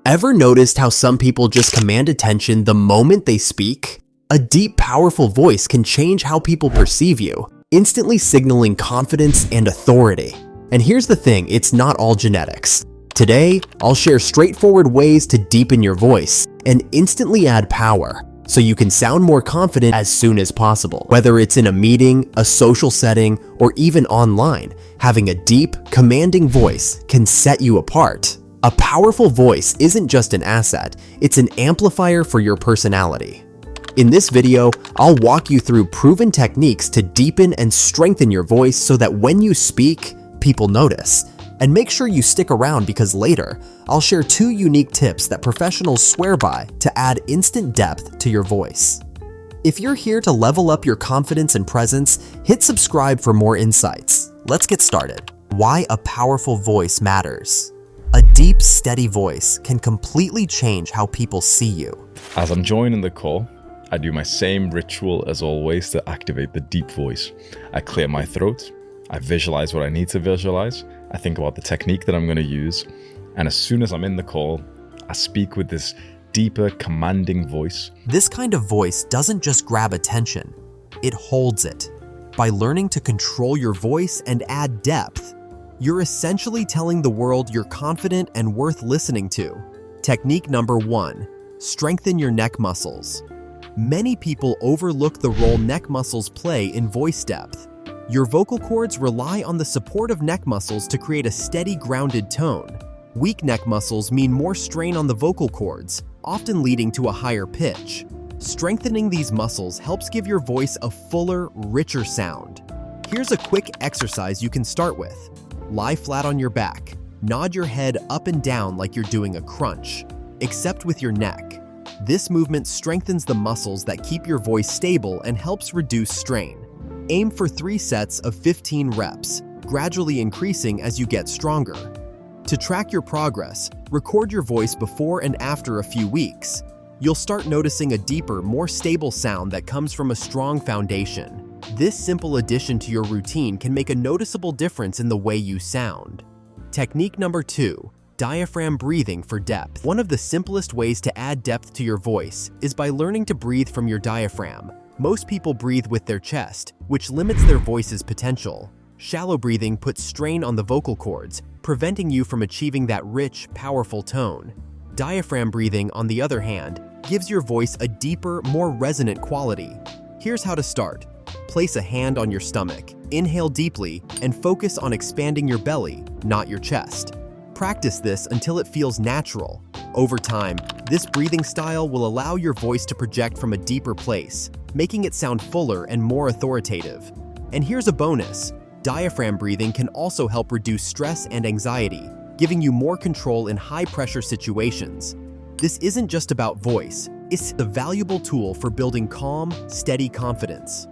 Ever noticed how some people just command attention the moment they speak? A deep, powerful voice can change how people perceive you, instantly signaling confidence and authority. And here's the thing, it's not all genetics. Today, I'll share straightforward ways to deepen your voice and instantly add power, so you can sound more confident as soon as possible. Whether it's in a meeting, a social setting, or even online, having a deep, commanding voice can set you apart. A powerful voice isn't just an asset, it's an amplifier for your personality. In this video, I'll walk you through proven techniques to deepen and strengthen your voice so that when you speak, people notice. And make sure you stick around because later, I'll share 2 unique tips that professionals swear by to add instant depth to your voice. If you're here to level up your confidence and presence, hit subscribe for more insights. Let's get started. Why a powerful voice matters. A deep, steady voice can completely change how people see you. As I'm joining the call, I do my same ritual as always to activate the deep voice. I clear my throat, I visualize what I need to visualize, I think about the technique that I'm going to use, and as soon as I'm in the call, I speak with this deeper, commanding voice. This kind of voice doesn't just grab attention, it holds it. By learning to control your voice and add depth, you're essentially telling the world you're confident and worth listening to. Technique number 1, strengthen your neck muscles. Many people overlook the role neck muscles play in voice depth. Your vocal cords rely on the support of neck muscles to create a steady, grounded tone. Weak neck muscles mean more strain on the vocal cords, often leading to a higher pitch. Strengthening these muscles helps give your voice a fuller, richer sound. Here's a quick exercise you can start with. Lie flat on your back. Nod your head up and down like you're doing a crunch, except with your neck. This movement strengthens the muscles that keep your voice stable and helps reduce strain. Aim for 3 sets of 15 reps, gradually increasing as you get stronger. To track your progress, record your voice before and after a few weeks. You'll start noticing a deeper, more stable sound that comes from a strong foundation. This simple addition to your routine can make a noticeable difference in the way you sound. Technique number 2, diaphragm breathing for depth. One of the simplest ways to add depth to your voice is by learning to breathe from your diaphragm. Most people breathe with their chest, which limits their voice's potential. Shallow breathing puts strain on the vocal cords, preventing you from achieving that rich, powerful tone. Diaphragm breathing, on the other hand, gives your voice a deeper, more resonant quality. Here's how to start. Place a hand on your stomach, inhale deeply, and focus on expanding your belly, not your chest. Practice this until it feels natural. Over time, this breathing style will allow your voice to project from a deeper place, making it sound fuller and more authoritative. And here's a bonus. Diaphragm breathing can also help reduce stress and anxiety, giving you more control in high-pressure situations. This isn't just about voice, it's a valuable tool for building calm, steady confidence.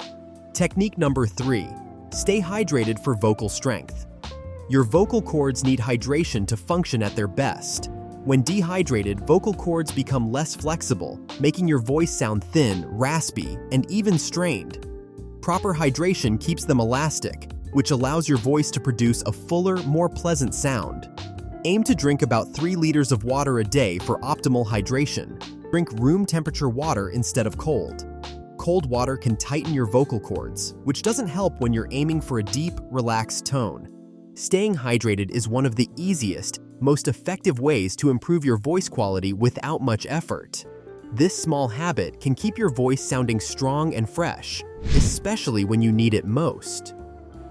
Technique number 3, stay hydrated for vocal strength. Your vocal cords need hydration to function at their best. When dehydrated, vocal cords become less flexible, making your voice sound thin, raspy, and even strained. Proper hydration keeps them elastic, which allows your voice to produce a fuller, more pleasant sound. Aim to drink about 3 liters of water a day for optimal hydration. Drink room temperature water instead of cold. Cold water can tighten your vocal cords, which doesn't help when you're aiming for a deep, relaxed tone. Staying hydrated is one of the easiest, most effective ways to improve your voice quality without much effort. This small habit can keep your voice sounding strong and fresh, especially when you need it most.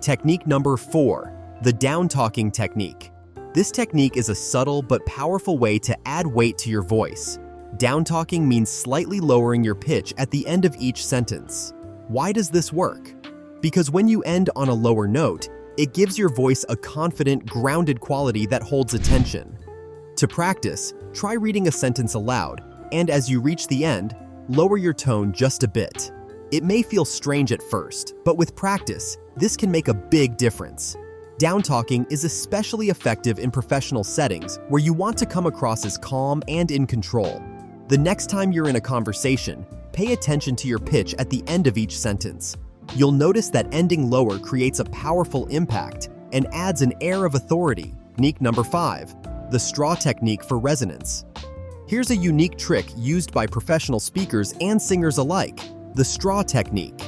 Technique number 4, the down-talking technique. This technique is a subtle but powerful way to add weight to your voice. Down-talking means slightly lowering your pitch at the end of each sentence. Why does this work? Because when you end on a lower note, it gives your voice a confident, grounded quality that holds attention. To practice, try reading a sentence aloud, and as you reach the end, lower your tone just a bit. It may feel strange at first, but with practice, this can make a big difference. Down-talking is especially effective in professional settings where you want to come across as calm and in control. The next time you're in a conversation, pay attention to your pitch at the end of each sentence. You'll notice that ending lower creates a powerful impact and adds an air of authority. Technique number 5, the straw technique for resonance. Here's a unique trick used by professional speakers and singers alike: the straw technique.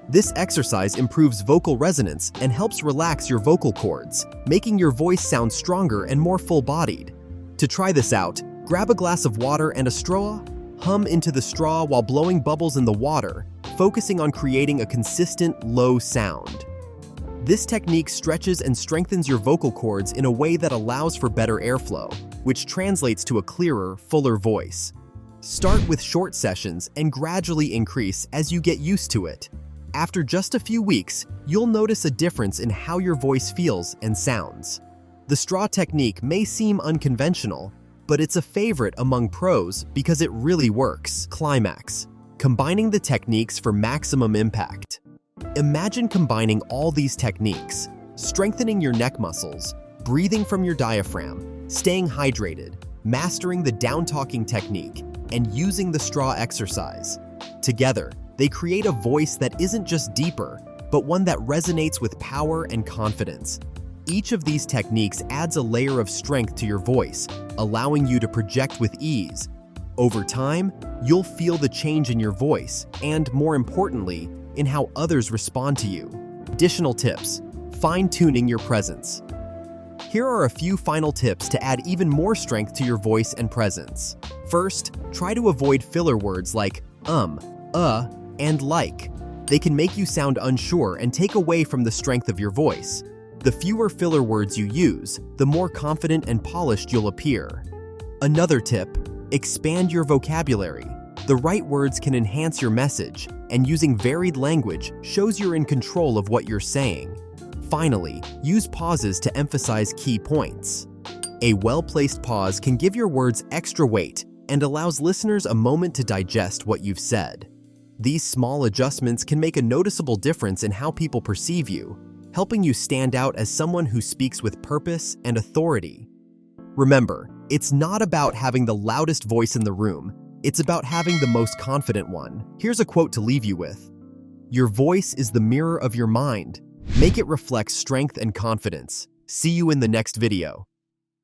This exercise improves vocal resonance and helps relax your vocal cords, making your voice sound stronger and more full-bodied. To try this out, grab a glass of water and a straw, hum into the straw while blowing bubbles in the water, focusing on creating a consistent, low sound. This technique stretches and strengthens your vocal cords in a way that allows for better airflow, which translates to a clearer, fuller voice. Start with short sessions and gradually increase as you get used to it. After just a few weeks, you'll notice a difference in how your voice feels and sounds. The straw technique may seem unconventional, but it's a favorite among pros because it really works. Climax: combining the techniques for maximum impact. Imagine combining all these techniques: strengthening your neck muscles, breathing from your diaphragm, staying hydrated, mastering the down-talking technique, and using the straw exercise. Together, they create a voice that isn't just deeper, but one that resonates with power and confidence. Each of these techniques adds a layer of strength to your voice, allowing you to project with ease. Over time, you'll feel the change in your voice and, more importantly, in how others respond to you. Additional tips: fine-tuning your presence. Here are a few final tips to add even more strength to your voice and presence. First, try to avoid filler words like and like. They can make you sound unsure and take away from the strength of your voice. The fewer filler words you use, the more confident and polished you'll appear. Another tip: expand your vocabulary. The right words can enhance your message, and using varied language shows you're in control of what you're saying. Finally, use pauses to emphasize key points. A well-placed pause can give your words extra weight and allows listeners a moment to digest what you've said. These small adjustments can make a noticeable difference in how people perceive you, helping you stand out as someone who speaks with purpose and authority. Remember, it's not about having the loudest voice in the room, it's about having the most confident one. Here's a quote to leave you with: "Your voice is the mirror of your mind. Make it reflect strength and confidence." See you in the next video.